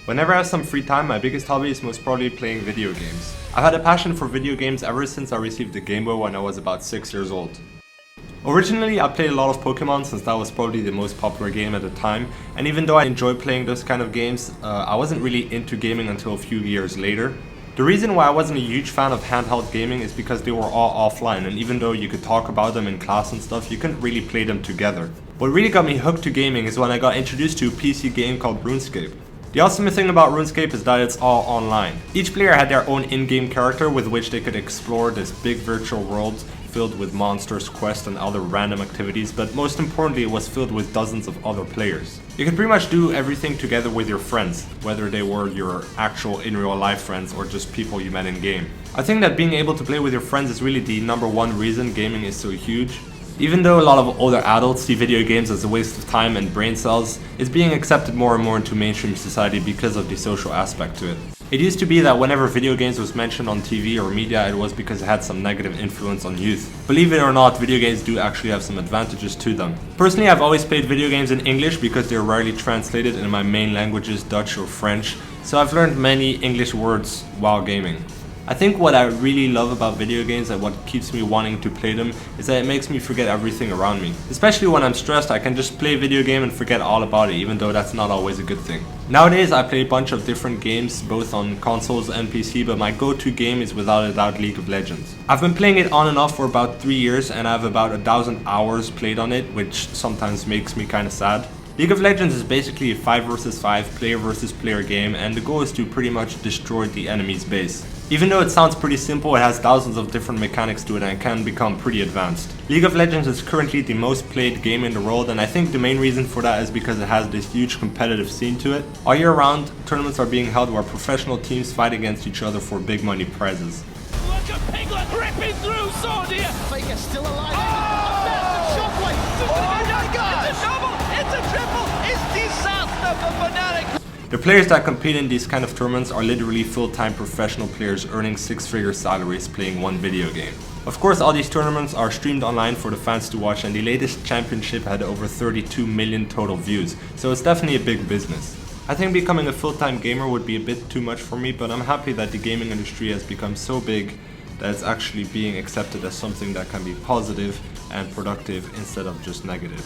Whenever I have some free time, my biggest hobby is most probably playing video games. I've had a passion for video games ever since I received the Game Boy when I was about 6 years old. Originally, I played a lot of Pokemon since that was probably the most popular game at the time, and even though I enjoy playing those kind of games, I wasn't really into gaming until a few years later. The reason why I wasn't a huge fan of handheld gaming is because they were all offline, and even though you could talk about them in class and stuff, you couldn't really play them together. What really got me hooked to gaming is when I got introduced to a PC game called RuneScape. The awesome thing about RuneScape is that it's all online. Each player had their own in-game character with which they could explore this big virtual world filled with monsters, quests and other random activities, but most importantly it was filled with dozens of other players. You could pretty much do everything together with your friends, whether they were your actual in real life friends or just people you met in game. I think that being able to play with your friends is really the #1 reason gaming is so huge. Even though a lot of older adults see video games as a waste of time and brain cells, it's being accepted more and more into mainstream society because of the social aspect to it. It used to be that whenever video games was mentioned on TV or media, it was because it had some negative influence on youth. Believe it or not, video games do actually have some advantages to them. Personally, I've always played video games in English because they're rarely translated in my main languages, Dutch or French, so I've learned many English words while gaming. I think what I really love about video games and what keeps me wanting to play them is that it makes me forget everything around me. Especially when I'm stressed, I can just play a video game and forget all about it, even though that's not always a good thing. Nowadays I play a bunch of different games, both on consoles and PC, but my go-to game is without a doubt League of Legends. I've been playing it on and off for about 3 years and I have about 1,000 hours played on it, which sometimes makes me kinda sad. League of Legends is basically a 5 vs 5 player versus player game, and the goal is to pretty much destroy the enemy's base. Even though it sounds pretty simple, it has thousands of different mechanics to it and can become pretty advanced. League of Legends is currently the most played game in the world, and I think the main reason for that is because it has this huge competitive scene to it. All year round, tournaments are being held where professional teams fight against each other for big money prizes. Look at Piglet ripping through Sordia! Faker's still alive. Oh! Massive shockwave. Oh my God! It's a double! It's a triple! It's disaster for Fnatic! The players that compete in these kind of tournaments are literally full-time professional players earning 6-figure salaries playing one video game. Of course, all these tournaments are streamed online for the fans to watch, and the latest championship had over 32 million total views, so it's definitely a big business. I think becoming a full-time gamer would be a bit too much for me, but I'm happy that the gaming industry has become so big that it's actually being accepted as something that can be positive and productive instead of just negative.